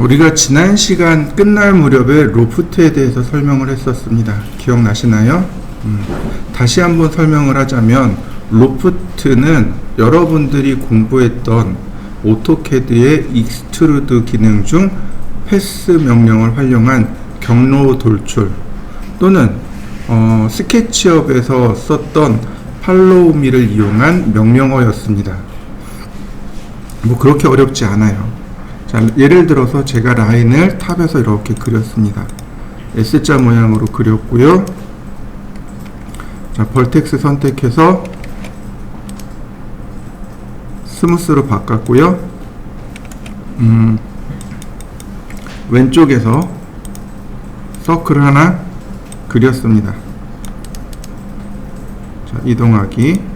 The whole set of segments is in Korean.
우리가 지난 시간 끝날 무렵에 로프트에 대해서 설명을 했었습니다. 기억나시나요? 다시 한번 설명을 하자면 로프트는 여러분들이 공부했던 오토캐드의 익스트루드 기능 중 패스 명령을 활용한 경로 돌출 또는 스케치업에서 썼던 팔로우미를 이용한 명령어였습니다. 뭐 그렇게 어렵지 않아요. 자, 예를 들어서 제가 라인을 탑에서 이렇게 그렸습니다. S자 모양으로 그렸고요. 자, 벌텍스 선택해서 스무스로 바꿨고요. 왼쪽에서 서클을 하나 그렸습니다. 자, 이동하기.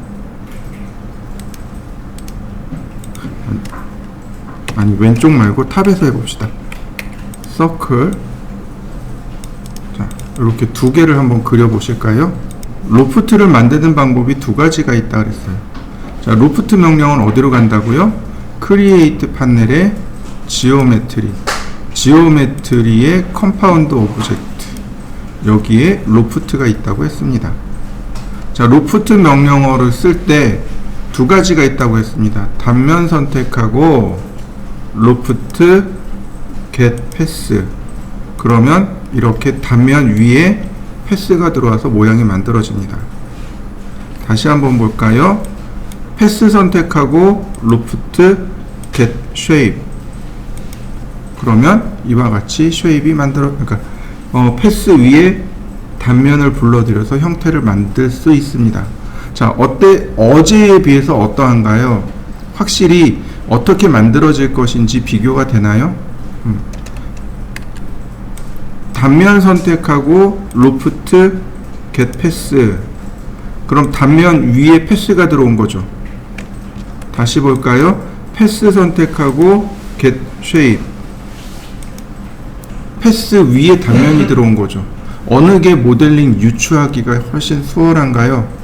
아니, 왼쪽 말고 탑에서 해봅시다. 서클. 자, 이렇게 두 개를 한번 그려보실까요? 로프트를 만드는 방법이 두 가지가 있다 그랬어요. 자, 로프트 명령은 어디로 간다고요? 크리에이트 판넬의 지오메트리, 지오메트리의 컴파운드 오브젝트, 여기에 로프트가 있다고 했습니다. 자, 로프트 명령어를 쓸 때 두 가지가 있다고 했습니다. 단면 선택하고 로프트 get 패스. 그러면 이렇게 단면 위에 패스가 들어와서 모양이 만들어집니다. 다시 한번 볼까요? 패스 선택하고 로프트 get shape. 그러면 이와 같이 쉐입이 그러니까 패스 위에 단면을 불러들여서 형태를 만들 수 있습니다. 자, 어제에 비해서 어떠한가요? 확실히 어떻게 만들어질 것인지 비교가 되나요? 단면 선택하고 로프트 get 패스. 그럼 단면 위에 패스가 들어온 거죠. 다시 볼까요? 패스 선택하고 get shape. 패스 위에 단면이 들어온 거죠. 어느 게 모델링 유추하기가 훨씬 수월한가요?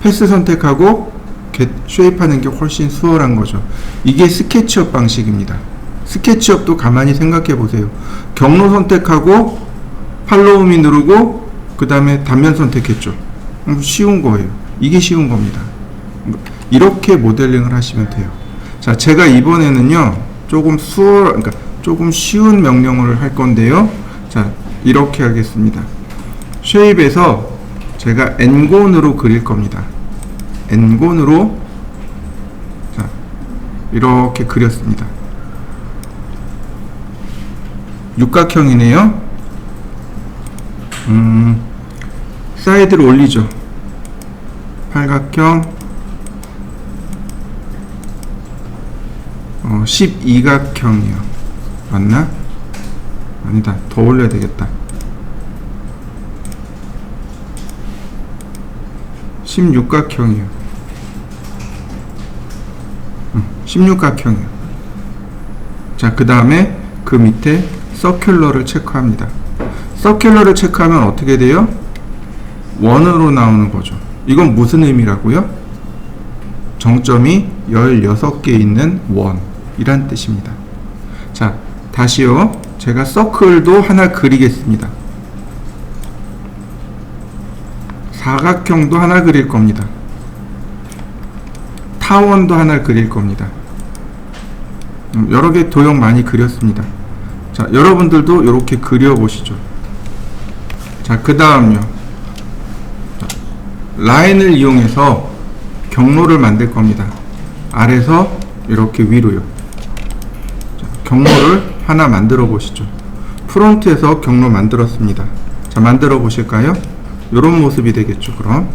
패스 선택하고 get shape 하는 게 훨씬 수월한 거죠. 이게 스케치업 방식입니다. 스케치업도 가만히 생각해 보세요. 경로 선택하고 팔로우미 누르고 그 다음에 단면 선택했죠. 쉬운 거예요. 이게 쉬운 겁니다. 이렇게 모델링을 하시면 돼요. 자, 제가 이번에는요 그러니까 조금 쉬운 명령어를 할 건데요. 자, 이렇게 하겠습니다. 쉐입에서 제가 엔곤으로 그릴 겁니다. 엔곤으로 자, 이렇게 그렸습니다. 육각형이네요. 사이드를 올리죠. 팔각형 12각형이요. 맞나? 아니다. 더 올려야 되겠다. 16각형이요. 16각형이요. 자, 그 다음에 그 밑에 서큘러를 체크합니다. 서큘러를 체크하면 어떻게 돼요? 원으로 나오는 거죠. 이건 무슨 의미라고요? 정점이 16개 있는 원이란 뜻입니다. 자, 다시요. 제가 서클도 하나 그리겠습니다. 사각형도 하나 그릴 겁니다. 타원도 하나 그릴 겁니다. 여러 개 도형 많이 그렸습니다. 자, 여러분들도 이렇게 그려보시죠. 자, 그 다음요. 라인을 이용해서 경로를 만들 겁니다. 아래서 이렇게 위로요. 자, 경로를 하나 만들어 보시죠. 프론트에서 경로 만들었습니다. 자, 만들어 보실까요? 이런 모습이 되겠죠. 그럼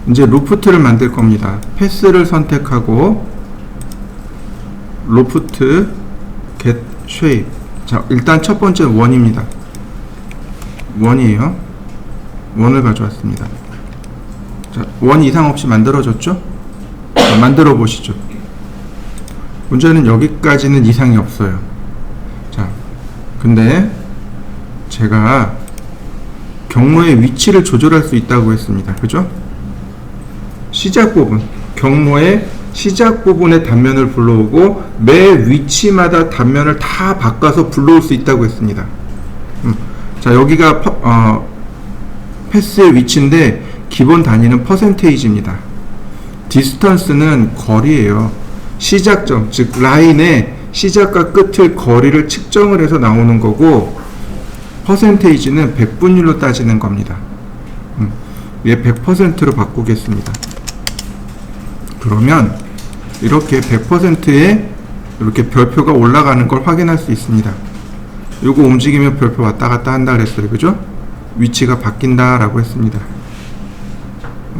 이제 로프트를 만들 겁니다. 패스를 선택하고 로프트 get shape. 자, 일단 첫 번째 원입니다. 원이에요. 원을 가져왔습니다. 자, 원 이상 없이 만들어졌죠? 자, 만들어 보시죠. 문제는 여기까지는 이상이 없어요. 자, 근데 제가 경로의 위치를 조절할 수 있다고 했습니다. 그죠? 시작 부분, 경로의 시작 부분의 단면을 불러오고 매 위치마다 단면을 다 바꿔서 불러올 수 있다고 했습니다. 자, 여기가 패스의 위치인데 기본 단위는 퍼센테이지입니다. 디스턴스는 거리예요. 시작점, 즉 라인의 시작과 끝의 거리를 측정을 해서 나오는 거고, 퍼센테이지는 백분율로 따지는 겁니다. 얘 100%로 바꾸겠습니다. 그러면 이렇게 100%에 이렇게 별표가 올라가는 걸 확인할 수 있습니다. 요거 움직이면 별표 왔다 갔다 한다 그랬어요. 그죠? 위치가 바뀐다 라고 했습니다.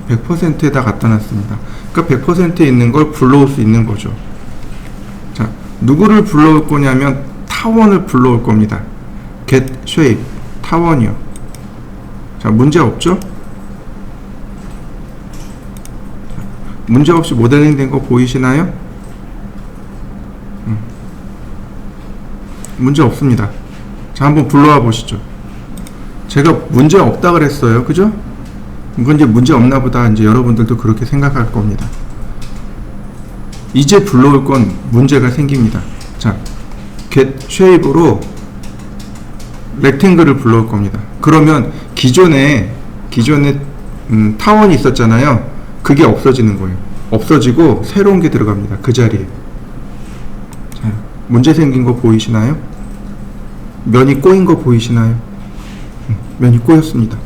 100%에다 갖다 놨습니다. 그러니까 100%에 있는 걸 불러올 수 있는 거죠. 자, 누구를 불러올 거냐면 타원을 불러올 겁니다. get shape, 타원이요. 자, 문제 없죠? 문제 없이 모델링 된 거 보이시나요? 문제 없습니다. 자, 한번 불러와 보시죠. 제가 문제 없다 그랬어요. 그죠? 이건 이제 문제 없나 보다. 이제 여러분들도 그렇게 생각할 겁니다. 이제 불러올 건 문제가 생깁니다. 자, get shape으로 렉탱글을 불러올 겁니다. 그러면 기존에 타원이 있었잖아요. 그게 없어지는 거예요. 없어지고 새로운 게 들어갑니다. 그 자리에. 자, 문제 생긴 거 보이시나요? 면이 꼬인 거 보이시나요? 면이 꼬였습니다.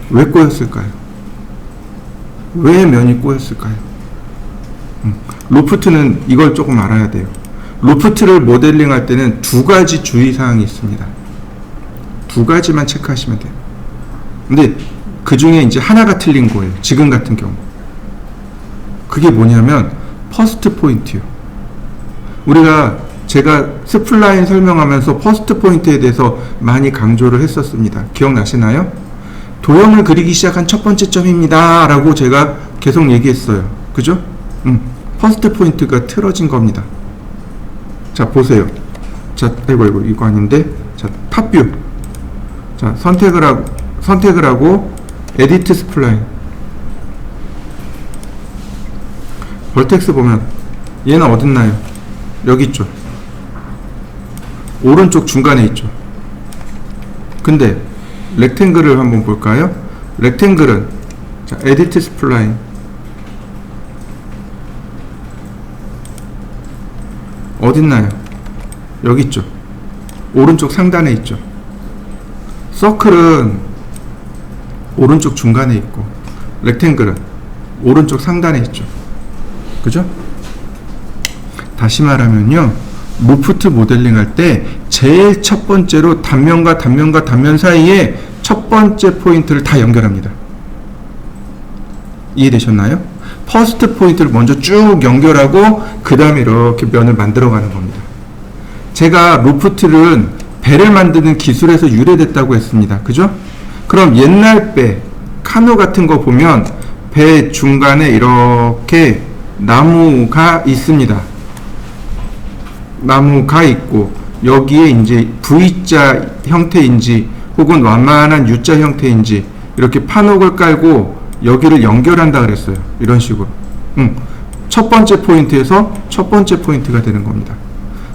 왜 꼬였을까요? 왜 면이 꼬였을까요? 로프트는 이걸 조금 알아야 돼요. 로프트를 모델링 할 때는 두 가지 주의사항이 있습니다. 두 가지만 체크하시면 돼요. 근데 그 중에 이제 하나가 틀린 거예요. 지금 같은 경우. 그게 뭐냐면 퍼스트 포인트요. 제가 스플라인 설명하면서 퍼스트 포인트에 대해서 많이 강조를 했었습니다. 기억나시나요? 도형을 그리기 시작한 첫 번째 점입니다 라고 제가 계속 얘기했어요. 그죠? 퍼스트 포인트가 틀어진 겁니다. 자, 보세요. 자, 이거 아닌데. 자, 탑뷰. 자, 선택을 하고 에디트 스플라인. 벌텍스 보면 얘는 어딨나요? 여기 있죠. 오른쪽 중간에 있죠. 근데 렉탱글을 한번 볼까요? 렉탱글은 자, 에디트 스플라인. 어딨나요? 여기 있죠. 오른쪽 상단에 있죠. 서클은 오른쪽 중간에 있고 렉탱글은 오른쪽 상단에 있죠. 그죠? 다시 말하면요, 로프트 모델링 할 때 제일 첫 번째로 단면과 단면 사이에 첫 번째 포인트를 다 연결합니다. 이해되셨나요? 퍼스트 포인트를 먼저 쭉 연결하고 그 다음에 이렇게 면을 만들어 가는 겁니다. 제가 로프트는 배를 만드는 기술에서 유래됐다고 했습니다. 그죠? 그럼 옛날 배, 카누 같은 거 보면 배 중간에 이렇게 나무가 있습니다. 나무가 있고 여기에 이제 V자 형태인지 혹은 완만한 U자 형태인지 이렇게 판옥을 깔고 여기를 연결한다 그랬어요. 이런 식으로. 첫 번째 포인트에서 첫 번째 포인트가 되는 겁니다.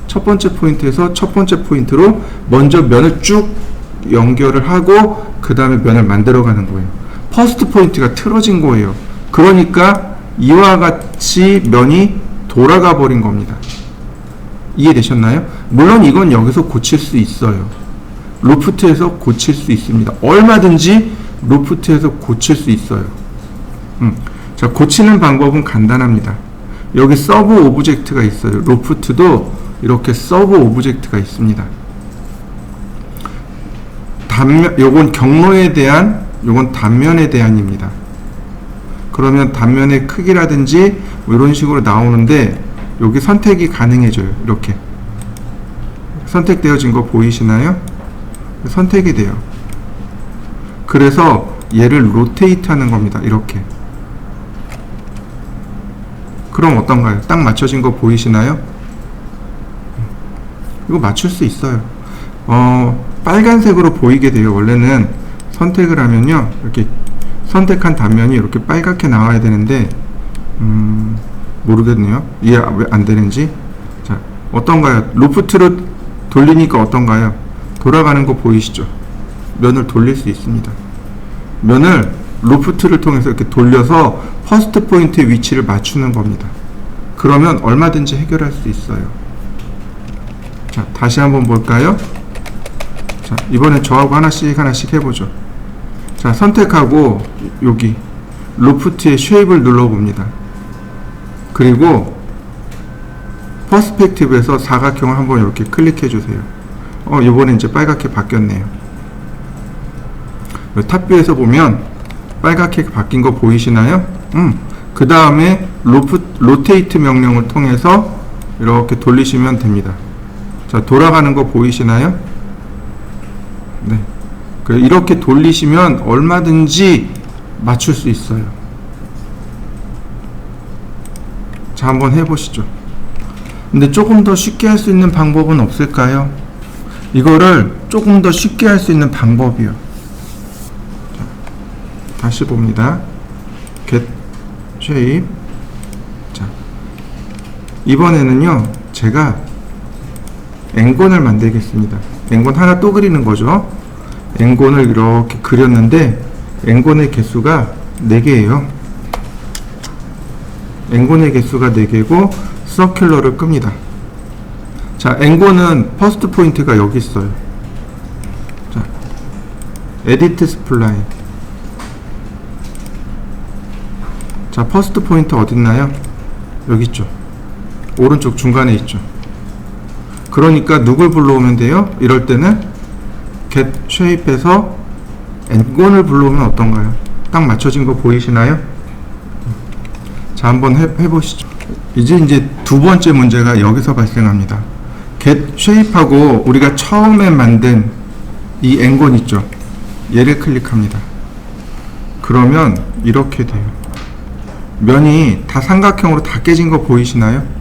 첫 번째 포인트에서 첫 번째 포인트로 먼저 면을 쭉 연결을 하고 그 다음에 면을 만들어 가는 거예요. 퍼스트 포인트가 틀어진 거예요. 그러니까 이와 같이 면이 돌아가 버린 겁니다. 이해되셨나요? 물론 이건 여기서 고칠 수 있어요. 로프트에서 고칠 수 있습니다. 얼마든지 로프트에서 고칠 수 있어요. 자, 고치는 방법은 간단합니다. 여기 서브 오브젝트가 있어요. 로프트도 이렇게 서브 오브젝트가 있습니다. 요건 경로에 대한, 요건 단면에 대한입니다. 그러면 단면의 크기라든지 뭐 이런 식으로 나오는데 여기 선택이 가능해져요. 이렇게 선택되어진 거 보이시나요? 선택이 돼요. 그래서 얘를 로테이트 하는 겁니다. 이렇게. 그럼 어떤가요? 딱 맞춰진 거 보이시나요? 이거 맞출 수 있어요. 빨간색으로 보이게 돼요. 원래는 선택을 하면요, 이렇게 선택한 단면이 이렇게 빨갛게 나와야 되는데 모르겠네요. 이해 왜 안 되는지. 자, 어떤가요? 로프트로 돌리니까 어떤가요? 돌아가는 거 보이시죠? 면을 돌릴 수 있습니다. 면을 로프트를 통해서 이렇게 돌려서 퍼스트 포인트의 위치를 맞추는 겁니다. 그러면 얼마든지 해결할 수 있어요. 자, 다시 한번 볼까요? 자, 이번엔 저하고 하나씩 해보죠. 자, 선택하고 여기 로프트의 쉐입을 눌러봅니다. 그리고 퍼스펙티브에서 사각형을 한번 이렇게 클릭해 주세요. 이번에 이제 빨갛게 바뀌었네요. 탑뷰에서 보면 빨갛게 바뀐 거 보이시나요? 그 다음에 로테이트 명령을 통해서 이렇게 돌리시면 됩니다. 자, 돌아가는 거 보이시나요? 네. 이렇게 돌리시면 얼마든지 맞출 수 있어요. 자, 한번 해보시죠. 근데 조금 더 쉽게 할 수 있는 방법은 없을까요? 이거를 조금 더 쉽게 할 수 있는 방법이요. 자, 다시 봅니다. Get Shape. 자, 이번에는요, 제가 엔곤을 만들겠습니다. 엔곤 하나 또 그리는 거죠. 엔곤을 이렇게 그렸는데 엔곤의 개수가 4개예요. 엔곤의 개수가 4개고 서큘러를 끕니다. 자, 엔곤은 퍼스트 포인트가 여기 있어요. 자, 에디트 스플라인. 자, 퍼스트 포인트 어딨나요? 여기 있죠. 오른쪽 중간에 있죠. 그러니까 누굴 불러오면 돼요? 이럴 때는 get shape에서 엔곤을 불러오면 어떤가요? 딱 맞춰진 거 보이시나요? 자, 한번 해보시죠. 이제 두 번째 문제가 여기서 발생합니다. get shape하고 우리가 처음에 만든 이 엔곤 있죠? 얘를 클릭합니다. 그러면 이렇게 돼요. 면이 다 삼각형으로 다 깨진 거 보이시나요?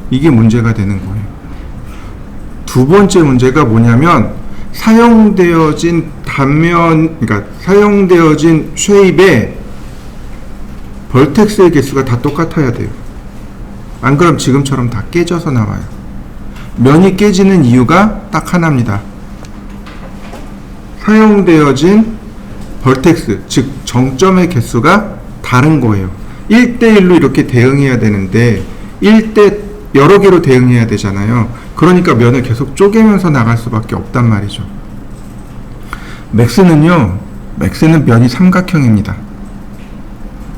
이게 문제가 되는 거예요. 두 번째 문제가 뭐냐면 사용되어진 단면, 그러니까 사용되어진 쉐입에 벌텍스의 개수가 다 똑같아야 돼요. 안 그럼 지금처럼 다 깨져서 나와요. 면이 깨지는 이유가 딱 하나입니다. 사용되어진 벌텍스, 즉 정점의 개수가 다른 거예요. 1대1로 이렇게 대응해야 되는데 여러 개로 대응해야 되잖아요. 그러니까 면을 계속 쪼개면서 나갈 수밖에 없단 말이죠. 맥스는 면이 삼각형입니다.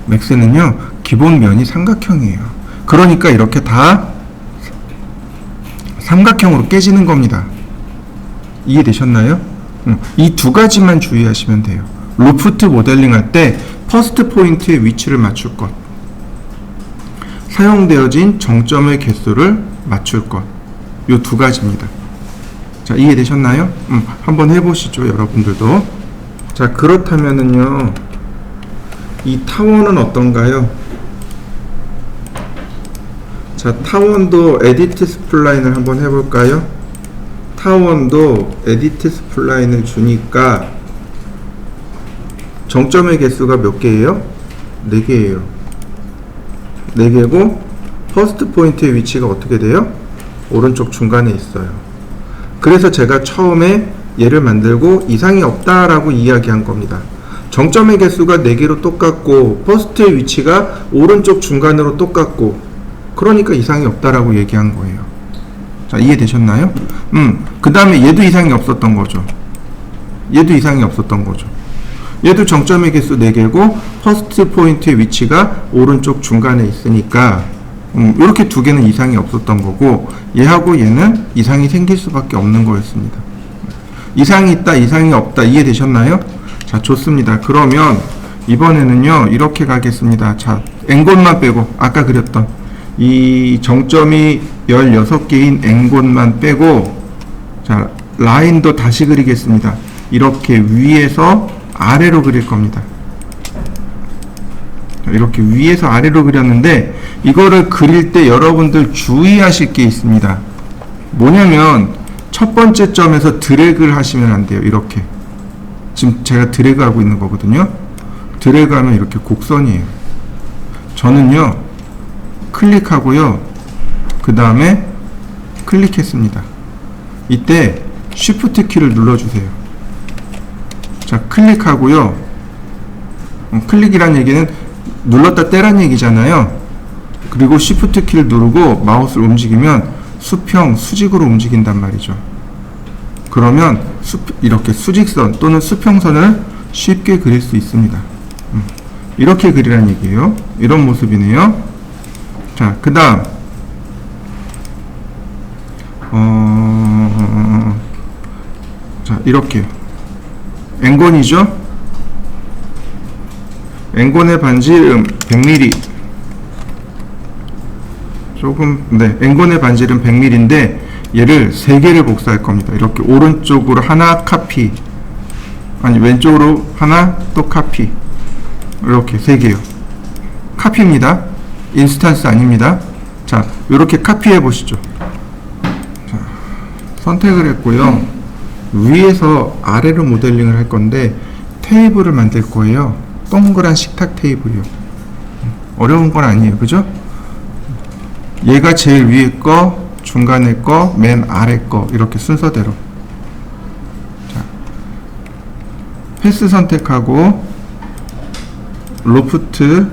맥스는요, 기본 면이 삼각형이에요. 그러니까 이렇게 다 삼각형으로 깨지는 겁니다. 이해되셨나요? 이 두 가지만 주의하시면 돼요. 로프트 모델링 할 때 퍼스트 포인트의 위치를 맞출 것, 사용되어진 정점의 개수를 맞출 것, 이 두 가지입니다. 자, 이해되셨나요? 한번 해보시죠, 여러분들도. 자, 그렇다면은요, 이 타원은 어떤가요? 자, 타원도 에디트 스플라인을 한번 해볼까요? 타원도 에디트 스플라인을 주니까 정점의 개수가 몇 개예요? 4개예요. 4개고 퍼스트 포인트의 위치가 어떻게 돼요? 오른쪽 중간에 있어요. 그래서 제가 처음에 얘를 만들고 이상이 없다라고 이야기한 겁니다. 정점의 개수가 4개로 똑같고 퍼스트의 위치가 오른쪽 중간으로 똑같고 그러니까 이상이 없다라고 얘기한 거예요. 자, 이해되셨나요? 그 다음에 얘도 이상이 없었던 거죠. 얘도 이상이 없었던 거죠. 얘도 정점의 개수 4개고 퍼스트 포인트의 위치가 오른쪽 중간에 있으니까 이렇게 두 개는 이상이 없었던 거고 얘하고 얘는 이상이 생길 수밖에 없는 거였습니다. 이상이 있다, 이상이 없다, 이해되셨나요? 자, 좋습니다. 그러면 이번에는요, 이렇게 가겠습니다. 자, 엔곤만 빼고 아까 그렸던 이 정점이 16개인 엔곤만 빼고, 자, 라인도 다시 그리겠습니다. 이렇게 위에서 아래로 그릴 겁니다. 이렇게 위에서 아래로 그렸는데 이거를 그릴 때 여러분들 주의하실 게 있습니다. 뭐냐면 첫 번째 점에서 드래그를 하시면 안 돼요. 이렇게 지금 제가 드래그 하고 있는 거거든요. 드래그 하면 이렇게 곡선이에요. 저는요 클릭하고요 그 다음에 클릭했습니다. 이때 Shift 키를 눌러주세요. 자, 클릭하고요. 클릭이란 얘기는 눌렀다 떼란 얘기잖아요. 그리고 Shift 키를 누르고 마우스를 움직이면 수평, 수직으로 움직인단 말이죠. 그러면 이렇게 수직선 또는 수평선을 쉽게 그릴 수 있습니다. 이렇게 그리란 얘기예요. 이런 모습이네요. 자, 그 다음 자, 이렇게 N권이죠. N권의 반지름 100mm. 조금, 네, N권의 반지름 100mm인데 얘를 3개를 복사할 겁니다. 이렇게 오른쪽으로 하나 카피, 아니 왼쪽으로 하나 또 카피, 이렇게 3개요. 카피입니다. 인스턴스 아닙니다. 자, 이렇게 카피해 보시죠. 자, 선택을 했고요. 위에서 아래로 모델링을 할 건데 테이블을 만들 거예요. 동그란 식탁 테이블이요. 어려운 건 아니에요. 그죠? 얘가 제일 위에 거, 중간에 거, 맨 아래 거, 이렇게 순서대로. 자, 패스 선택하고 로프트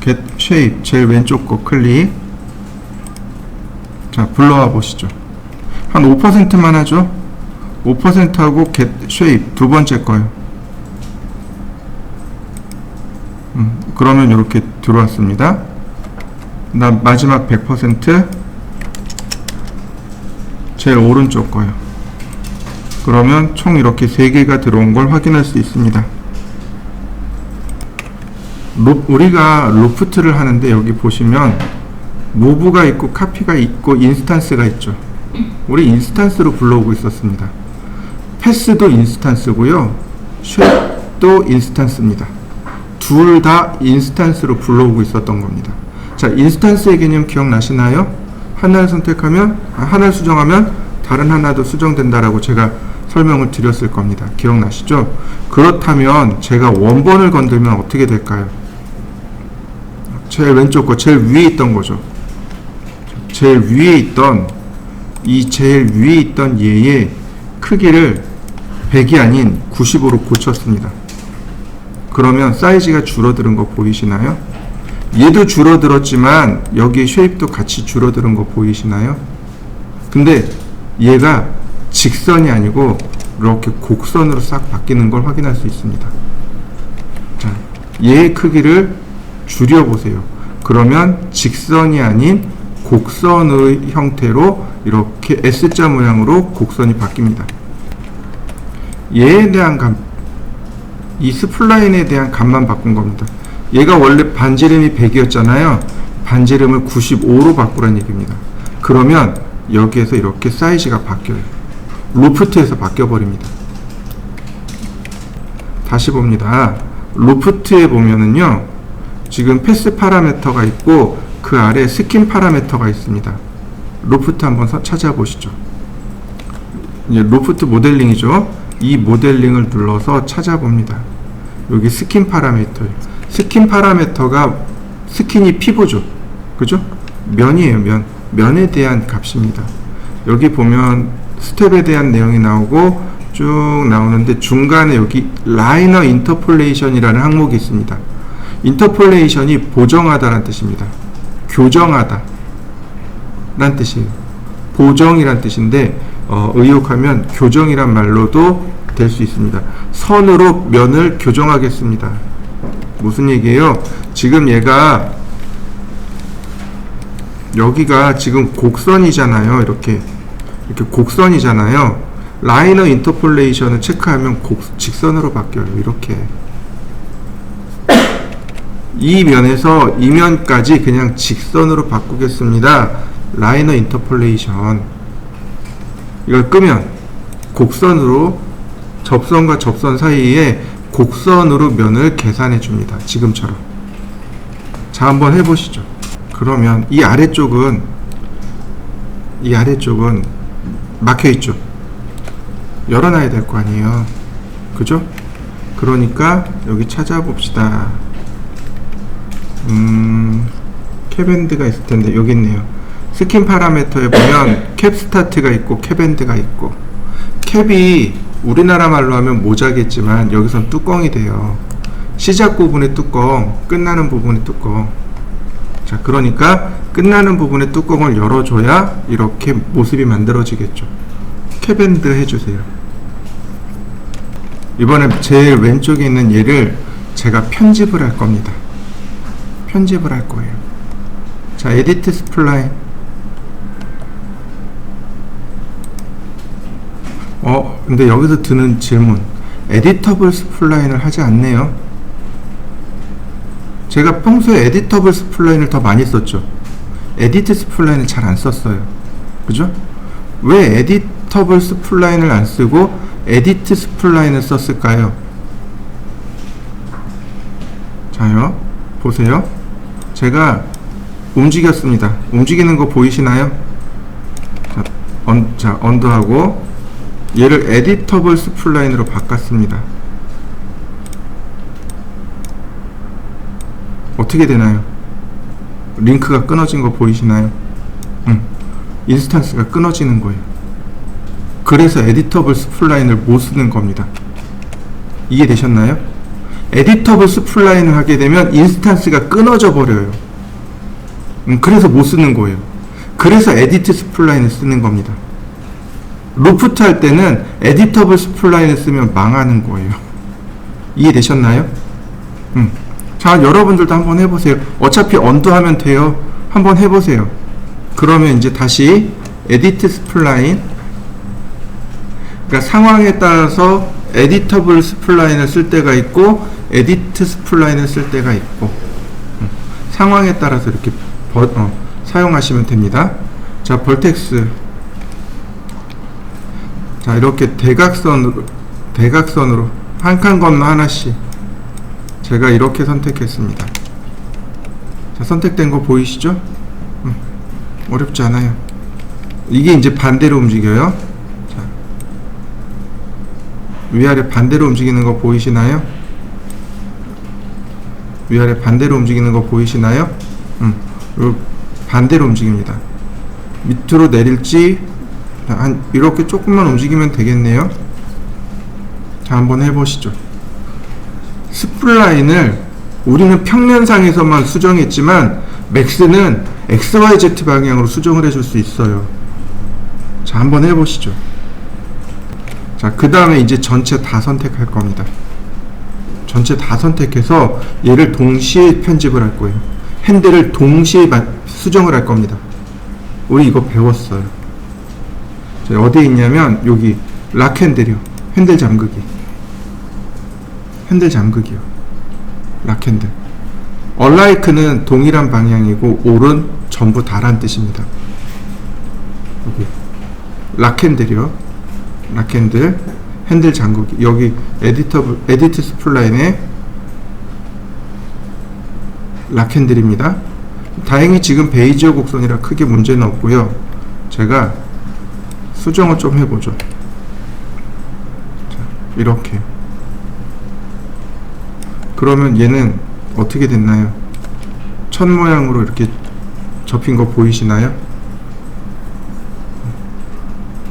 get shape 제일 왼쪽 거 클릭. 자, 불러와 보시죠. 한 5%만 하죠. 5% 하고 get shape 두 번째 거요. 그러면 이렇게 들어왔습니다. 나 마지막 100% 제일 오른쪽 거요. 그러면 총 이렇게 3개가 들어온 걸 확인할 수 있습니다. 우리가 로프트를 하는데 여기 보시면 무브가 있고 카피가 있고 인스턴스가 있죠. 우리 인스턴스로 불러오고 있었습니다. 패스도 인스턴스고요. 쉐입도 인스턴스입니다. 둘 다 인스턴스로 불러오고 있었던 겁니다. 자, 인스턴스의 개념 기억나시나요? 하나를 선택하면, 하나를 수정하면 다른 하나도 수정된다라고 제가 설명을 드렸을 겁니다. 기억나시죠? 그렇다면 제가 원본을 건들면 어떻게 될까요? 제일 왼쪽 거, 제일 위에 있던 거죠. 제일 위에 있던, 제일 위에 있던 얘의 크기를 100이 아닌 95로 고쳤습니다. 그러면 사이즈가 줄어드는 거 보이시나요? 얘도 줄어들었지만 여기 쉐입도 같이 줄어드는 거 보이시나요? 근데 얘가 직선이 아니고 이렇게 곡선으로 싹 바뀌는 걸 확인할 수 있습니다. 자, 얘의 크기를 줄여보세요. 그러면 직선이 아닌 곡선의 형태로 이렇게 S자 모양으로 곡선이 바뀝니다. 얘에 대한 감, 이 스플라인에 대한 값만 바꾼 겁니다. 얘가 원래 반지름이 100이었잖아요. 반지름을 95로 바꾸라는 얘기입니다. 그러면 여기에서 이렇게 사이즈가 바뀌어요. 로프트에서 바뀌어버립니다. 다시 봅니다. 로프트에 보면은요, 지금 패스 파라미터가 있고 그 아래 스킨 파라미터가 있습니다. 로프트 한번 찾아보시죠. 이제 로프트 모델링이죠. 이 모델링을 눌러서 찾아봅니다. 여기 스킨 파라미터예요. 스킨 파라미터가 스킨이 피부죠. 그죠? 면이에요. 면에 대한 값입니다. 여기 보면 스텝에 대한 내용이 나오고 쭉 나오는데 중간에 여기 라이너 인터폴레이션이라는 항목이 있습니다. 인터폴레이션이 보정하다라는 뜻입니다. 교정하다 라는 뜻이에요. 보정이란 뜻인데 의역하면 교정이란 말로도 될 수 있습니다. 선으로 면을 교정하겠습니다. 무슨 얘기예요? 지금 얘가 여기가 지금 곡선이잖아요. 이렇게 곡선이잖아요. 라이너 인터폴레이션을 체크하면 직선으로 바뀌어요. 이렇게 이 면에서 이 면까지 그냥 직선으로 바꾸겠습니다. 라이너 인터폴레이션 이걸 끄면 곡선으로 접선과 접선 사이에 곡선으로 면을 계산해 줍니다. 지금처럼. 자, 한번 해보시죠. 그러면 이 아래쪽은 막혀 있죠. 열어놔야 될 거 아니에요. 그죠? 그러니까 여기 찾아봅시다. 캡엔드가 있을 텐데 여기 있네요. 스킨 파라미터에 보면 캡 스타트가 있고 캡엔드가 있고, 캡이 우리나라 말로 하면 모자겠지만 여기선 뚜껑이 돼요. 시작 부분의 뚜껑, 끝나는 부분의 뚜껑. 자, 그러니까 끝나는 부분의 뚜껑을 열어줘야 이렇게 모습이 만들어지겠죠. 캡엔드 해주세요. 이번에 제일 왼쪽에 있는 얘를 제가 편집을 할 겁니다. 편집을 할 거예요. 자, 에디트 스플라인. 근데 여기서 드는 질문, 에디터블 스플라인을 하지 않네요. 제가 평소에 에디터블 스플라인을 더 많이 썼죠. 에디트 스플라인을 잘 안 썼어요. 그죠? 왜 에디터블 스플라인을 안 쓰고 에디트 스플라인을 썼을까요? 자요, 보세요. 제가 움직였습니다. 움직이는 거 보이시나요? 자, 언더하고 얘를 에디터블 스플라인으로 바꿨습니다. 어떻게 되나요? 링크가 끊어진 거 보이시나요? 인스턴스가 끊어지는 거예요. 그래서 에디터블 스플라인을 못 쓰는 겁니다. 이해되셨나요? 에디터블 스플라인을 하게 되면 인스턴스가 끊어져 버려요. 그래서 못 쓰는 거예요. 그래서 에디트 스플라인을 쓰는 겁니다. 루프트 할 때는 에디터블 스플라인을 쓰면 망하는 거예요. 이해되셨나요? 자, 여러분들도 한번 해보세요. 어차피 언더 하면 돼요. 한번 해보세요. 그러면 이제 다시 에디트 스플라인, 그러니까 상황에 따라서 에디터블 스플라인을 쓸 때가 있고 에디트 스플라인을 쓸 때가 있고, 상황에 따라서 이렇게 사용하시면 됩니다. 자, 벌텍스. 자, 이렇게 대각선으로 한 칸 건너 하나씩 제가 이렇게 선택했습니다. 자, 선택된 거 보이시죠? 어렵지 않아요. 이게 이제 반대로 움직여요. 자, 위아래 반대로 움직이는 거 보이시나요? 위아래 반대로 움직이는 거 보이시나요? 반대로 움직입니다. 밑으로 내릴지 이렇게 조금만 움직이면 되겠네요. 자, 한번 해보시죠. 스플라인을 우리는 평면상에서만 수정했지만 맥스는 XYZ 방향으로 수정을 해줄 수 있어요. 자, 한번 해보시죠. 자, 그 다음에 이제 전체 다 선택할 겁니다. 전체 다 선택해서 얘를 동시에 편집을 할 거예요. 핸들을 동시에 수정을 할 겁니다. 우리 이거 배웠어요. 자, 어디에 있냐면 여기 락 핸들이요. 핸들 잠그기. 핸들 잠그기요. 락 핸들. 얼라이크는 동일한 방향이고 올은 전부 다란 뜻입니다. 여기 락 핸들이요. 락 핸들, 핸들 잠그기. 여기 에디트 스플라인에 락 핸들입니다. 다행히 지금 베이지어 곡선이라 크게 문제는 없고요. 제가 수정을 좀 해보죠. 자, 이렇게. 그러면 얘는 어떻게 됐나요? 천 모양으로 이렇게 접힌 거 보이시나요?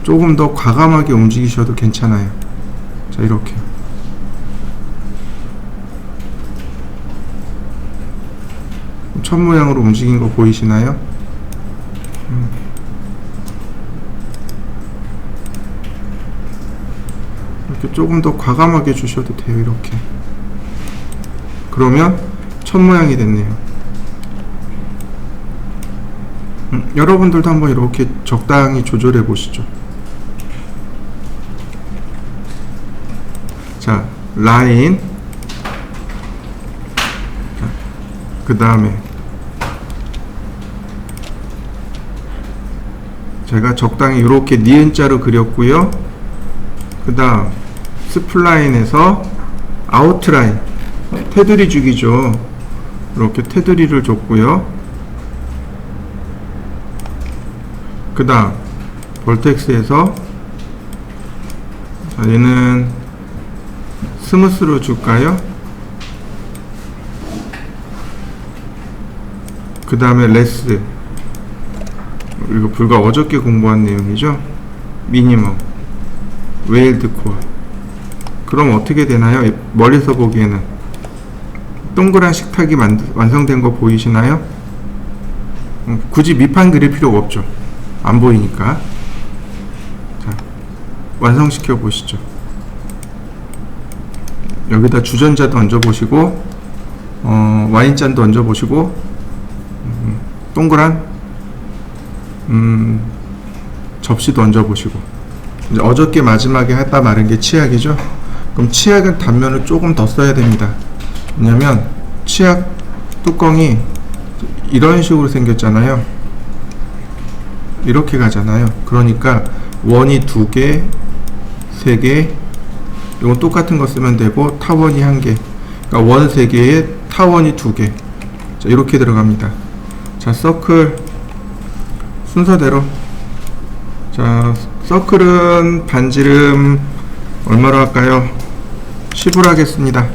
조금 더 과감하게 움직이셔도 괜찮아요. 자, 이렇게. 천 모양으로 움직인 거 보이시나요? 이렇게 조금 더 과감하게 주셔도 돼요. 이렇게. 그러면 천 모양이 됐네요. 여러분들도 한번 이렇게 적당히 조절해 보시죠. 자, 라인. 그 다음에 제가 적당히 이렇게 니은자로 그렸고요. 그 다음 스플라인에서 아웃라인, 테두리 주기죠. 이렇게 테두리를 줬고요. 그 다음 벌텍스에서 얘는 스무스로 줄까요? 그 다음에 레스, 이거 불과 어저께 공부한 내용이죠. 미니멈, 웨일드 코어. 그럼 어떻게 되나요? 멀리서 보기에는 동그란 식탁이 완성된 거 보이시나요? 굳이 밑판 그릴 필요가 없죠. 안 보이니까. 자, 완성시켜 보시죠. 여기다 주전자도 얹어 보시고, 와인잔도 얹어 보시고, 동그란 접시도 얹어 보시고. 이제 어저께 마지막에 했다 말한 게 치약이죠. 그럼 치약은 단면을 조금 더 써야 됩니다. 왜냐면 치약 뚜껑이 이런 식으로 생겼잖아요. 이렇게 가잖아요. 그러니까 원이 2개, 3개, 이건 똑같은 거 쓰면 되고, 타원이 1개, 그러니까 원 3개에 타원이 2개. 자, 이렇게 들어갑니다. 자, 서클 순서대로. 자, 서클은 반지름 얼마로 할까요? 10으로 하겠습니다.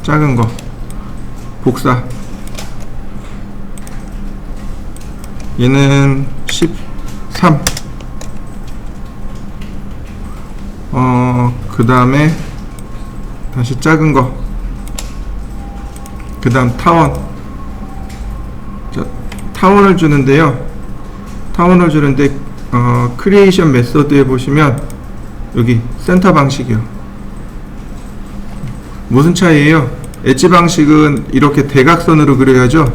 작은 거 복사, 얘는 13. 그 다음에 다시 작은 거, 그 다음 타원. 자, 타원을 주는데요. 타원을 주는데 크리에이션 메소드에 보시면 여기 센터 방식이요. 무슨 차이예요? 엣지 방식은 이렇게 대각선으로 그려야죠.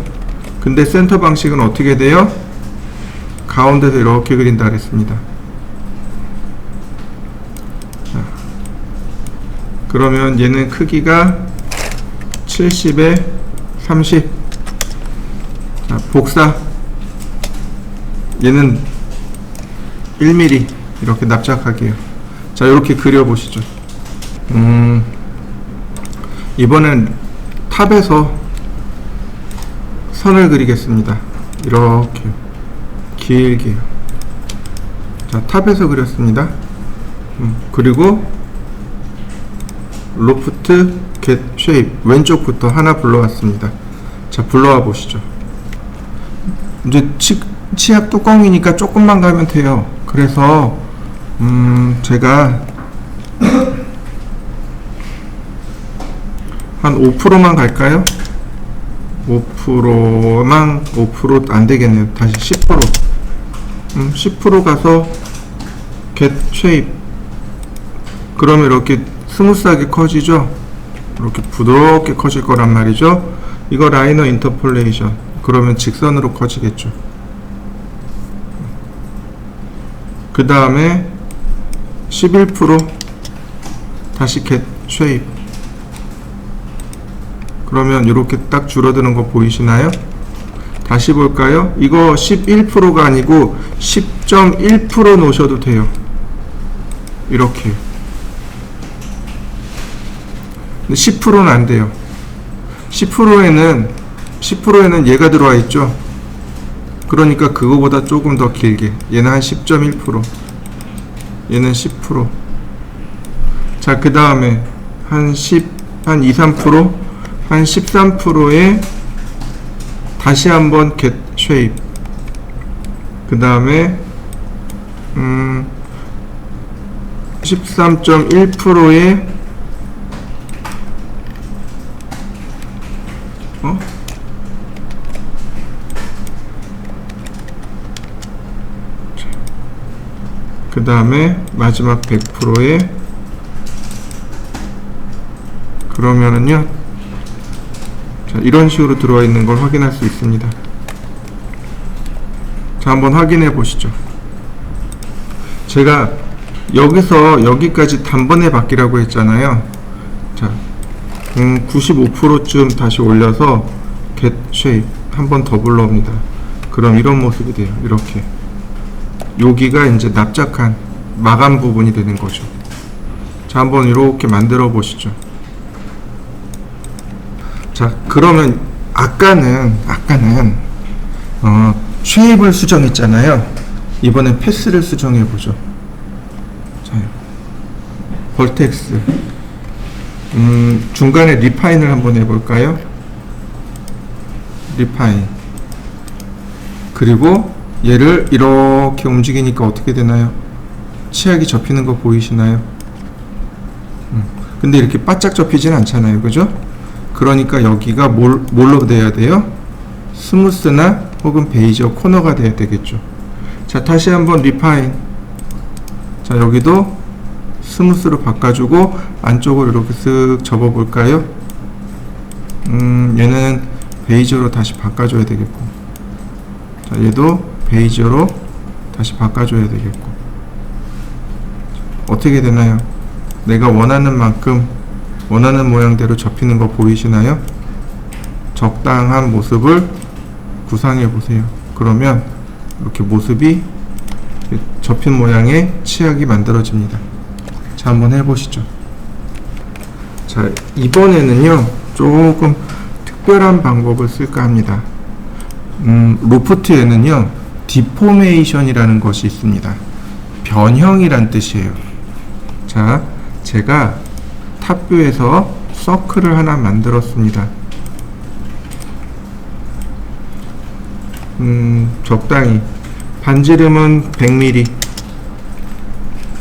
근데 센터 방식은 어떻게 돼요? 가운데서 이렇게 그린다 그랬습니다. 자, 그러면 얘는 크기가 70에 30. 자, 복사. 얘는 1mm 이렇게 납작하게요. 자, 이렇게 그려보시죠. 이번엔 탑에서 선을 그리겠습니다. 이렇게 길게. 자, 탑에서 그렸습니다. 그리고 로프트 겟 쉐입 왼쪽부터 하나 불러왔습니다. 자, 불러와 보시죠. 이제 치약 뚜껑이니까 조금만 가면 돼요. 그래서 제가 한 5%만 갈까요? 5% 안 되겠네요. 다시 10%. 10% 가서 get shape. 그러면 이렇게 스무스하게 커지죠? 이렇게 부드럽게 커질 거란 말이죠. 이거 라이너 인터폴레이션. 그러면 직선으로 커지겠죠. 그 다음에 11% 다시 get shape. 그러면 이렇게 딱 줄어드는 거 보이시나요? 다시 볼까요? 이거 11%가 아니고 10.1% 놓으셔도 돼요. 이렇게. 근데 10%는 안 돼요. 10%에는 얘가 들어와 있죠. 그러니까 그거보다 조금 더 길게. 얘는 한 10.1%. 얘는 10%. 자, 그 다음에 한 2, 3%? 한 13%에 다시 한번 get shape. 그 다음에 13.1%에 그 다음에 마지막 100%에 그러면은요, 자, 이런 식으로 들어와 있는 걸 확인할 수 있습니다. 자, 한번 확인해 보시죠. 제가 여기서 여기까지 단번에 바뀌라고 했잖아요. 자, 95%쯤 다시 올려서 get shape 한 번 더 불러옵니다. 그럼 이런 모습이 돼요. 이렇게. 여기가 이제 납작한 마감 부분이 되는 거죠. 자, 한번 이렇게 만들어 보시죠. 자, 그러면 아까는 쉐입을 수정했잖아요. 이번엔 패스를 수정해 보죠. 자, 벌텍스. 중간에 리파인을 한번 해볼까요? 리파인. 그리고 얘를 이렇게 움직이니까 어떻게 되나요? 치약이 접히는 거 보이시나요? 근데 이렇게 바짝 접히진 않잖아요, 그죠? 그러니까 여기가 뭘로 돼야 돼요? 스무스나 혹은 베이저 코너가 돼야 되겠죠. 자, 다시 한번 리파인. 자, 여기도 스무스로 바꿔주고 안쪽으로 이렇게 쓱 접어볼까요? 얘는 베이저로 다시 바꿔줘야 되겠고, 자, 얘도 베이저로 다시 바꿔줘야 되겠고. 어떻게 되나요? 내가 원하는 만큼 원하는 모양대로 접히는 거 보이시나요? 적당한 모습을 구상해 보세요. 그러면 이렇게 모습이 접힌 모양의 치약이 만들어집니다. 자, 한번 해보시죠. 자, 이번에는요 조금 특별한 방법을 쓸까 합니다. 로프트에는요 디포메이션이라는 것이 있습니다. 변형이란 뜻이에요. 자, 제가 탑뷰에서 서클을 하나 만들었습니다. 적당히 반지름은 100mm,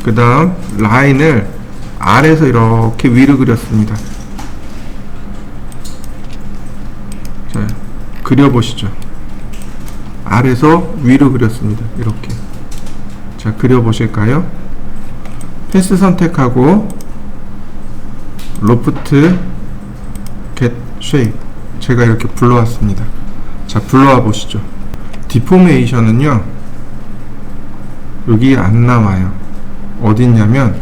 그 다음 라인을 아래에서 이렇게 위로 그렸습니다. 자, 그려보시죠. 아래에서 위로 그렸습니다. 이렇게. 자, 그려보실까요? 패스 선택하고 로프트 get shape, 제가 이렇게 불러왔습니다. 자, 불러와 보시죠. 디포메이션은요 여기 안 나와요. 어디 있냐면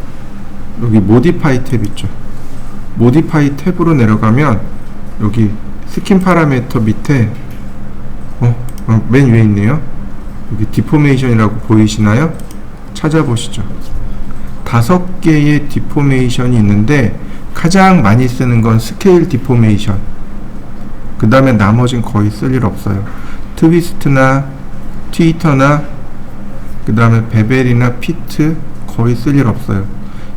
여기 모디파이 탭 있죠. 모디파이 탭으로 내려가면 여기 스킨 파라미터 밑에 맨 위에 있네요. 여기 디포메이션이라고 보이시나요? 찾아보시죠. 5개의 디포메이션이 있는데 가장 많이 쓰는 건 스케일 디포메이션, 그 다음에 나머지는 거의 쓸 일 없어요. 트위스트나 트위터나 그 다음에 베벨이나 피트 거의 쓸 일 없어요.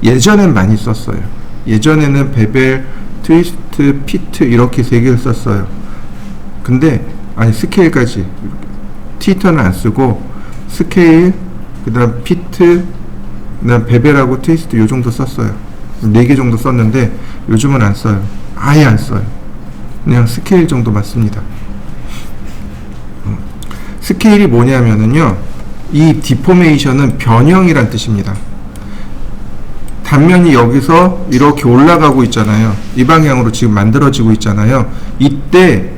예전엔 많이 썼어요. 예전에는 베벨, 트위스트, 피트 이렇게 3개를 썼어요. 근데 아니 스케일까지, 트위터는 안 쓰고 스케일, 그 다음 피트, 그 다음 베벨하고 트위스트 요 정도 썼어요. 4개 정도 썼는데 요즘은 안 써요. 아예 안 써요. 그냥 스케일 정도만 씁니다. 스케일이 뭐냐면은요 이 디포메이션은 변형이란 뜻입니다. 단면이 여기서 이렇게 올라가고 있잖아요. 이 방향으로 지금 만들어지고 있잖아요. 이때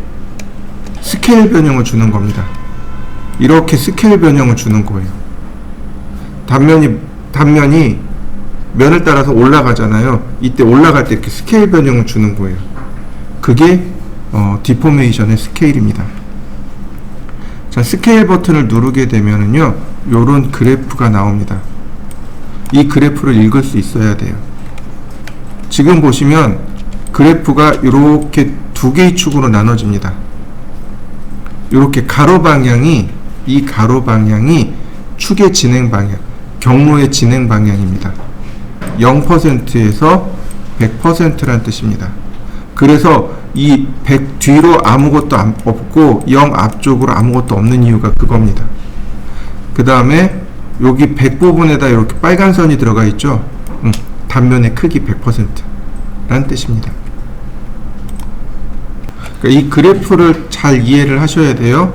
스케일 변형을 주는 겁니다. 이렇게 스케일 변형을 주는 거예요. 단면이 면을 따라서 올라가잖아요. 이때 올라갈 때 이렇게 스케일 변형을 주는 거예요. 그게 디포메이션의 스케일입니다. 자, 스케일 버튼을 누르게 되면은요 요런 그래프가 나옵니다. 이 그래프를 읽을 수 있어야 돼요. 지금 보시면 그래프가 이렇게 2개의 축으로 나눠집니다. 이렇게 가로 방향이, 이 가로 방향이 축의 진행 방향, 경로의 진행 방향입니다. 0%에서 100%란 뜻입니다. 그래서 이 100 뒤로 아무것도 없고 0 앞쪽으로 아무것도 없는 이유가 그겁니다. 그 다음에 여기 100 부분에다 이렇게 빨간 선이 들어가 있죠. 단면의 크기 100%란 뜻입니다. 그러니까 이 그래프를 잘 이해를 하셔야 돼요.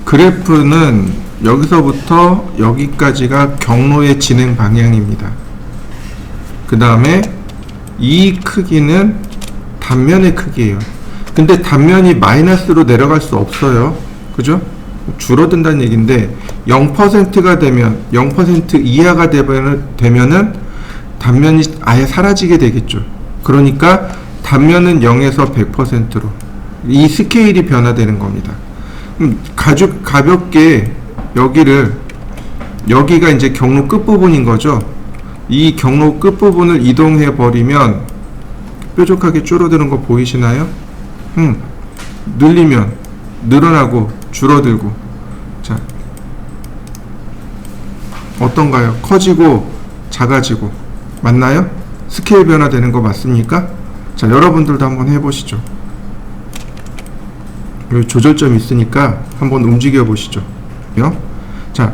그래프는 여기서부터 여기까지가 경로의 진행 방향입니다. 그 다음에 이 크기는 단면의 크기예요. 근데 단면이 마이너스로 내려갈 수 없어요. 그죠? 줄어든다는 얘기인데 0%가 되면, 0% 이하가 되면은 단면이 아예 사라지게 되겠죠. 그러니까 단면은 0에서 100%로 이 스케일이 변화되는 겁니다. 가볍게 여기가 이제 경로 끝부분인 거죠. 이 경로 끝부분을 이동해 버리면 뾰족하게 줄어드는 거 보이시나요? 늘리면 늘어나고 줄어들고. 자, 어떤가요? 커지고 작아지고. 맞나요? 스케일 변화되는 거 맞습니까? 자, 여러분들도 한번 해보시죠. 여기 조절점이 있으니까 한번 움직여 보시죠. 자,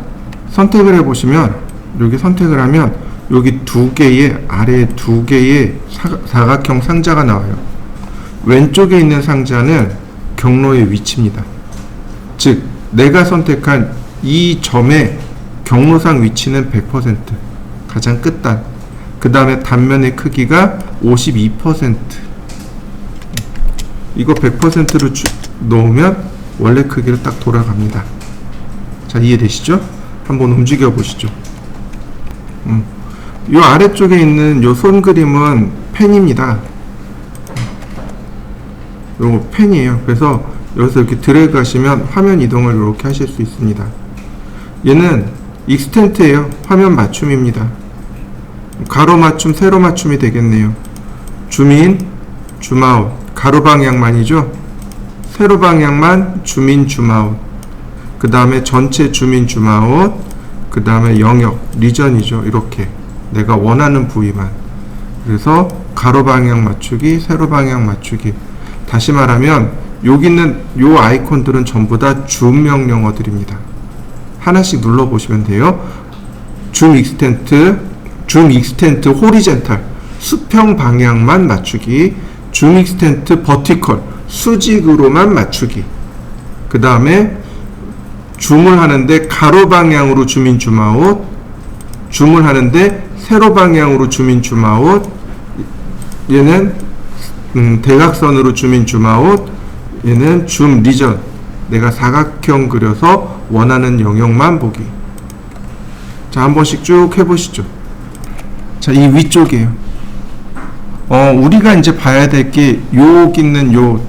선택을 해 보시면 여기 선택을 하면 여기 두 개의 아래에 두 개의 사각형 상자가 나와요. 왼쪽에 있는 상자는 경로의 위치입니다. 즉 내가 선택한 이 점의 경로상 위치는 100%, 가장 끝단. 그 다음에 단면의 크기가 52%. 이거 100%로 놓으면 원래 크기로 딱 돌아갑니다. 자, 이해되시죠? 한번 움직여 보시죠. 요 아래쪽에 있는 요 손 그림은 펜입니다. 요거 펜이에요. 그래서 여기서 이렇게 드래그 하시면 화면 이동을 이렇게 하실 수 있습니다. 얘는 익스텐트예요. 화면 맞춤입니다. 가로 맞춤, 세로 맞춤이 되겠네요. 줌인, 줌아웃. 가로 방향만이죠. 세로 방향만 줌인, 줌아웃. 그 다음에 전체 줌인, 줌아웃. 그 다음에 영역, 리전이죠. 이렇게 내가 원하는 부위만. 그래서 가로 방향 맞추기, 세로 방향 맞추기. 다시 말하면 여기 있는 요 아이콘들은 전부 다 줌 명령어들입니다. 하나씩 눌러보시면 돼요. 줌 익스텐트 호리젠탈, 수평 방향만 맞추기. 줌 익스텐트 버티컬, 수직으로만 맞추기. 그 다음에 줌을 하는데 가로 방향으로 줌인 줌아웃, 줌을 하는데 세로 방향으로 줌인 줌아웃, 얘는 대각선으로 줌인 줌아웃, 얘는 줌 리전, 내가 사각형 그려서 원하는 영역만 보기. 자, 한 번씩 쭉 해보시죠. 자, 이 위쪽이에요. 우리가 이제 봐야 될 게 여기 있는 요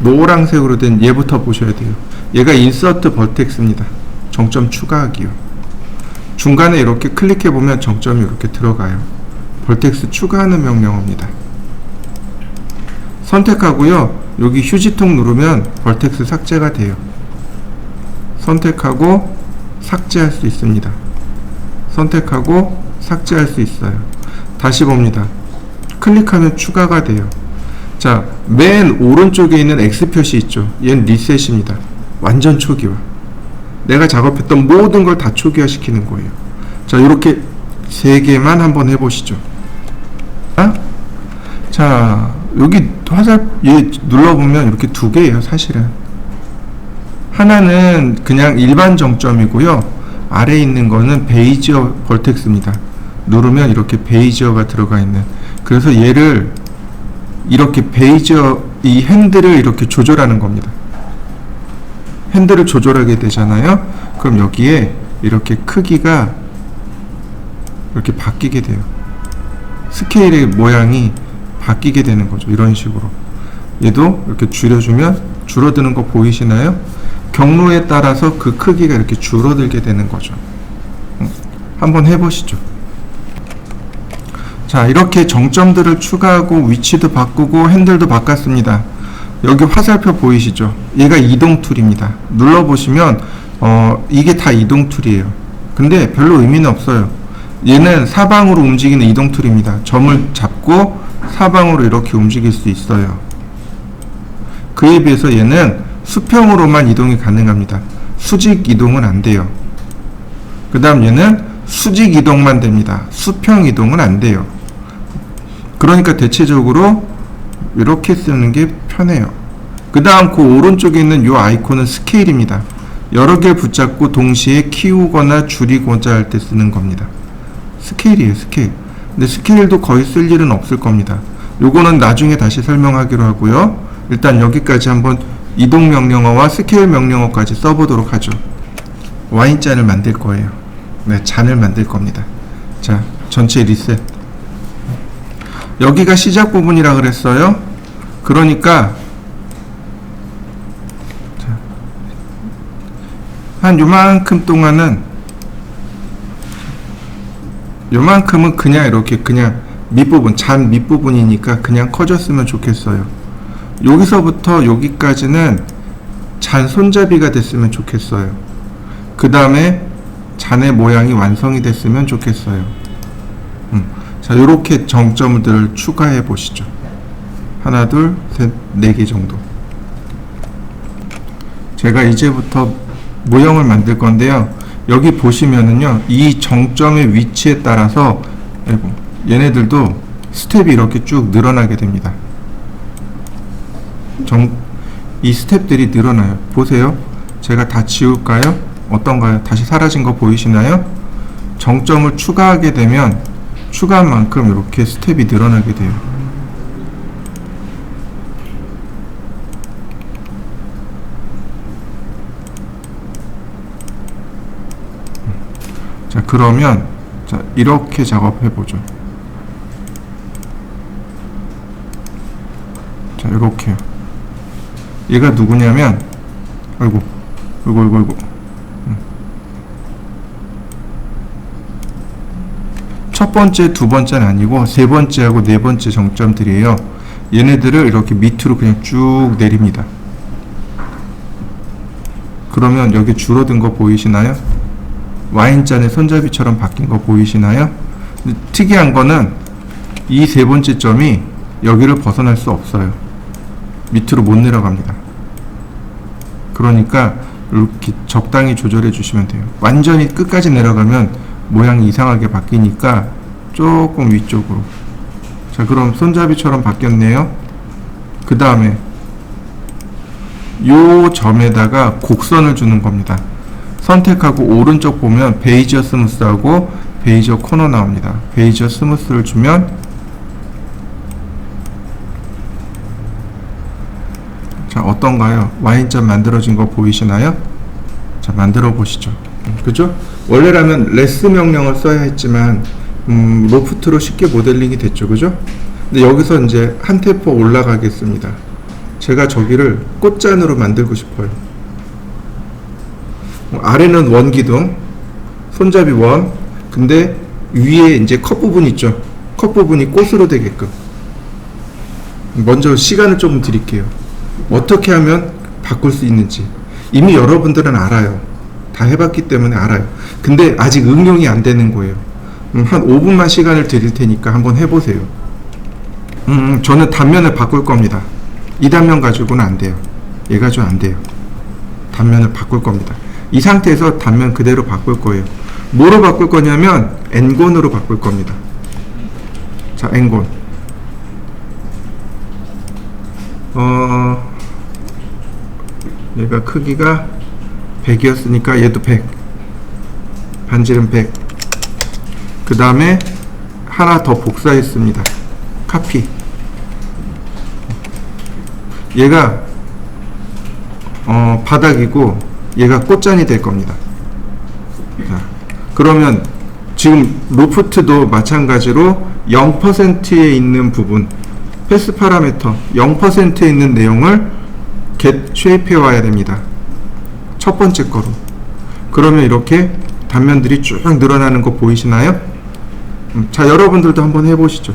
노란색으로 된 얘부터 보셔야 돼요. 얘가 인서트 벌텍스입니다. 정점 추가하기요. 중간에 이렇게 클릭해 보면 정점이 이렇게 들어가요. 벌텍스 추가하는 명령어입니다. 선택하고요. 여기 휴지통 누르면 벌텍스 삭제가 돼요. 선택하고 삭제할 수 있습니다. 선택하고 삭제할 수 있어요. 다시 봅니다. 클릭하면 추가가 돼요. 자, 맨 오른쪽에 있는 X 표시 있죠. 얘는 리셋입니다. 완전 초기화. 내가 작업했던 모든 걸 다 초기화 시키는 거예요. 자, 이렇게 세 개만 한번 해보시죠. 자, 여기 화살 얘 눌러보면 이렇게 두 개예요. 사실은 하나는 그냥 일반 정점이고요. 아래에 있는 거는 베이지어 벌텍스입니다. 누르면 이렇게 베이지어가 들어가 있는. 그래서 얘를 이렇게 베이지어 이 핸들을 이렇게 조절하는 겁니다. 핸들을 조절하게 되잖아요. 그럼 여기에 이렇게 크기가 이렇게 바뀌게 돼요. 스케일의 모양이 바뀌게 되는 거죠. 이런 식으로. 얘도 이렇게 줄여주면 줄어드는 거 보이시나요? 경로에 따라서 그 크기가 이렇게 줄어들게 되는 거죠. 한번 해보시죠. 자, 이렇게 정점들을 추가하고 위치도 바꾸고 핸들도 바꿨습니다. 여기 화살표 보이시죠? 얘가 이동 툴입니다. 눌러보시면 이게 다 이동 툴이에요. 근데 별로 의미는 없어요. 얘는 사방으로 움직이는 이동 툴입니다. 점을 잡고 사방으로 이렇게 움직일 수 있어요. 그에 비해서 얘는 수평으로만 이동이 가능합니다. 수직 이동은 안 돼요. 그 다음 얘는 수직 이동만 됩니다. 수평 이동은 안 돼요. 그러니까 대체적으로 이렇게 쓰는 게 편해요. 그 다음 그 오른쪽에 있는 이 아이콘은 스케일입니다. 여러 개 붙잡고 동시에 키우거나 줄이고자 할 때 쓰는 겁니다. 스케일이에요, 스케일. 근데 스케일도 거의 쓸 일은 없을 겁니다. 요거는 나중에 다시 설명하기로 하고요. 일단 여기까지 한번 이동 명령어와 스케일 명령어까지 써보도록 하죠. 와인잔을 만들 거예요. 네, 잔을 만들 겁니다. 자, 전체 리셋. 여기가 시작 부분이라 그랬어요. 그러니까 한 요만큼 동안은 요만큼은 그냥 이렇게 그냥 밑부분, 잔 밑부분이니까 그냥 커졌으면 좋겠어요. 여기서부터 여기까지는 잔 손잡이가 됐으면 좋겠어요. 그 다음에 잔의 모양이 완성이 됐으면 좋겠어요. 자, 요렇게 정점들을 추가해 보시죠. 하나, 둘, 셋, 4개 정도. 제가 이제부터 모형을 만들 건데요. 여기 보시면은요, 이 정점의 위치에 따라서 얘네들도 스텝이 이렇게 쭉 늘어나게 됩니다. 이 스텝들이 늘어나요. 보세요. 제가 다 지울까요? 어떤가요? 다시 사라진 거 보이시나요? 정점을 추가하게 되면 추가한 만큼 이렇게 스텝이 늘어나게 돼요. 자, 그러면 자, 이렇게 작업해 보죠. 자, 이렇게요. 얘가 누구냐면, 아이고. 첫 번째, 두 번째는 아니고 세 번째하고 네 번째 정점들이에요. 얘네들을 이렇게 밑으로 그냥 쭉 내립니다. 그러면 여기 줄어든 거 보이시나요? 와인잔의 손잡이처럼 바뀐 거 보이시나요? 근데 특이한 거는 이 세 번째 점이 여기를 벗어날 수 없어요. 밑으로 못 내려갑니다. 그러니까 이렇게 적당히 조절해 주시면 돼요. 완전히 끝까지 내려가면 모양이 이상하게 바뀌니까 조금 위쪽으로. 자, 그럼 손잡이처럼 바뀌었네요. 그 다음에 요 점에다가 곡선을 주는 겁니다. 선택하고 오른쪽 보면 베이지어 스무스하고 베이지어 코너 나옵니다. 베이지어 스무스를 주면 자, 어떤가요? 와인잔 만들어진 거 보이시나요? 자, 만들어 보시죠. 그죠? 원래라면 레스 명령을 써야 했지만 로프트로 쉽게 모델링이 됐죠. 그죠? 근데 여기서 이제 한 템포 올라가겠습니다. 제가 저기를 꽃잔으로 만들고 싶어요. 아래는 원 기둥, 손잡이 원, 근데 위에 이제 컵 부분 있죠. 컵 부분이 꽃으로 되게끔. 먼저 시간을 조금 드릴게요. 어떻게 하면 바꿀 수 있는지 이미 여러분들은 알아요. 다 해봤기 때문에 알아요. 근데 아직 응용이 안 되는 거예요. 한 5분만 시간을 드릴 테니까 한번 해보세요. 저는 단면을 바꿀 겁니다. 이 단면 가지고는 안 돼요. 얘 가지고 안 돼요. 단면을 바꿀 겁니다. 이 상태에서 단면 그대로 바꿀 거예요. 뭐로 바꿀 거냐면 엔곤으로 바꿀 겁니다. 자, 엔곤. 얘가 크기가 100이었으니까 얘도 100. 반지름 100. 그 다음에 하나 더 복사했습니다. 카피. 얘가 바닥이고 얘가 꽃잔이 될 겁니다. 자, 그러면 지금 로프트도 마찬가지로 0%에 있는 부분, 패스 파라미터 0%에 있는 내용을 get shape해 와야 됩니다. 첫 번째 거로. 그러면 이렇게 단면들이 쭉 늘어나는 거 보이시나요? 자, 여러분들도 한번 해보시죠.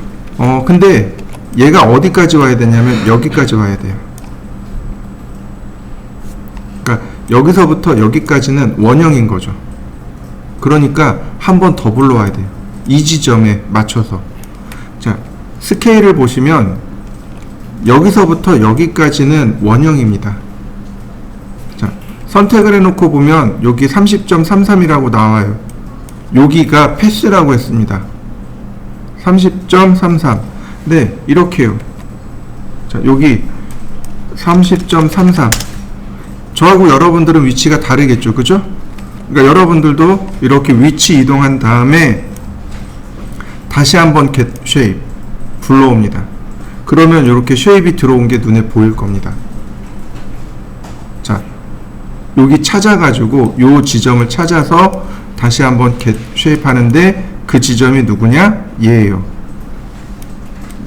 근데 얘가 어디까지 와야 되냐면 여기까지 와야 돼요. 그러니까 여기서부터 여기까지는 원형인 거죠. 그러니까 한 번 더 불러와야 돼요. 이 지점에 맞춰서. 자, 스케일을 보시면 여기서부터 여기까지는 원형입니다. 자, 선택을 해놓고 보면 여기 30.33이라고 나와요. 여기가 패스라고 했습니다. 30.33. 네, 이렇게요. 자, 여기 30.33. 저하고 여러분들은 위치가 다르겠죠, 그죠? 그러니까 여러분들도 이렇게 위치 이동한 다음에 다시 한번 get shape 불러옵니다. 그러면 이렇게 쉐입이 들어온 게 눈에 보일 겁니다. 자, 여기 찾아가지고 요 지점을 찾아서 다시 한번 get shape 하는데 그 지점이 누구냐? 얘예요.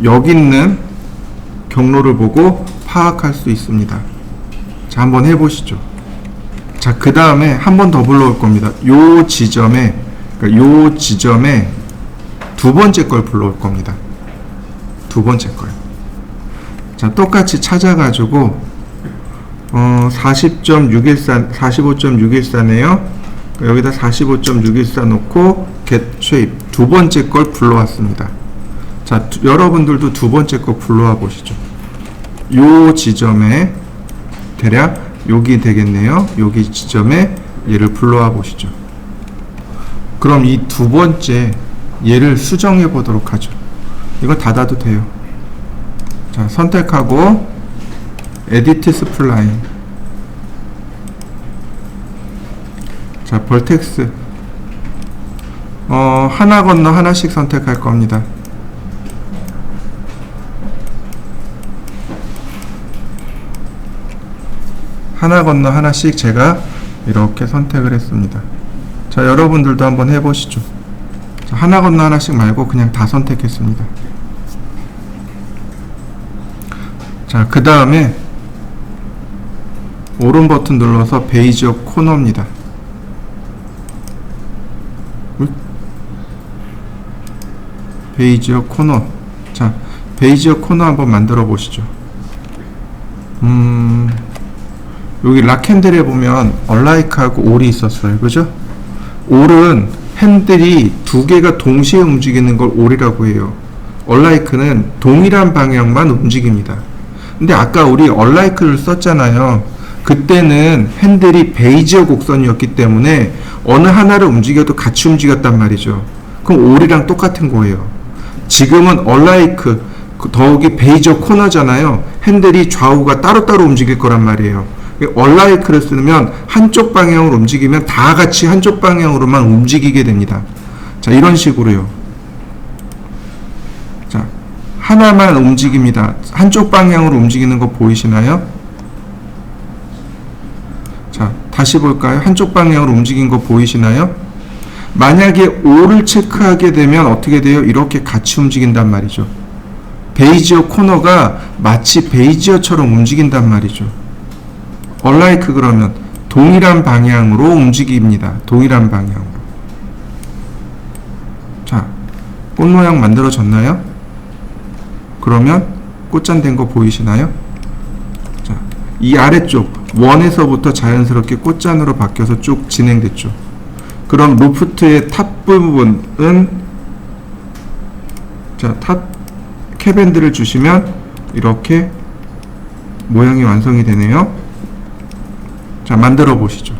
여기 있는 경로를 보고 파악할 수 있습니다. 자, 한번 해보시죠. 자, 그 다음에 한 번 더 불러올 겁니다. 요 지점에, 그러니까 요 지점에 두 번째 걸 불러올 겁니다. 두 번째 걸. 자, 똑같이 찾아가지고 40.614, 45.614네요. 여기다 45.614 놓고 get shape 두 번째 걸 불러왔습니다. 자, 여러분들도 두 번째 거 불러와 보시죠. 요 지점에 대략 여기 되겠네요. 여기 지점에 얘를 불러와 보시죠. 그럼 이 두 번째 얘를 수정해 보도록 하죠. 이거 닫아도 돼요. 자, 선택하고 에디트 스플라인. 자, 벌텍스 하나 건너 하나씩 선택할 겁니다. 하나 건너 하나씩 제가 이렇게 선택을 했습니다. 자, 여러분들도 한번 해보시죠. 자, 하나 건너 하나씩 말고 그냥 다 선택했습니다. 자, 그 다음에 오른 버튼 눌러서 베이지어 코너입니다. 베이지어 코너. 자, 베이지어 코너 한번 만들어 보시죠. 여기 락핸들에 보면 얼라이크하고 올이 있었어요. 그죠? 올은 핸들이 두 개가 동시에 움직이는 걸 올이라고 해요. 얼라이크는 동일한 방향만 움직입니다. 근데 아까 우리 얼라이크를 썼잖아요. 그때는 핸들이 베이지어 곡선이었기 때문에 어느 하나를 움직여도 같이 움직였단 말이죠. 그럼 올이랑 똑같은 거예요. 지금은 얼라이크 더욱이 베이지어 코너잖아요. 핸들이 좌우가 따로따로 움직일 거란 말이에요. 얼라이크를 쓰면 한쪽 방향으로 움직이면 다 같이 한쪽 방향으로만 움직이게 됩니다. 자, 이런 식으로요. 자, 하나만 움직입니다. 한쪽 방향으로 움직이는 거 보이시나요? 자, 다시 볼까요? 한쪽 방향으로 움직인 거 보이시나요? 만약에 O를 체크하게 되면 어떻게 돼요? 이렇게 같이 움직인단 말이죠. 베이지어 코너가 마치 베이지어처럼 움직인단 말이죠. 얼라이크 그러면 동일한 방향으로 움직입니다. 동일한 방향으로. 자, 꽃 모양 만들어졌나요? 그러면 꽃잔 된 거 보이시나요? 자, 이 아래쪽 원에서부터 자연스럽게 꽃잔으로 바뀌어서 쭉 진행됐죠. 그럼 로프트의 탑 부분은 자, 탑 캡밴드를 주시면 이렇게 모양이 완성이 되네요. 자, 만들어 보시죠.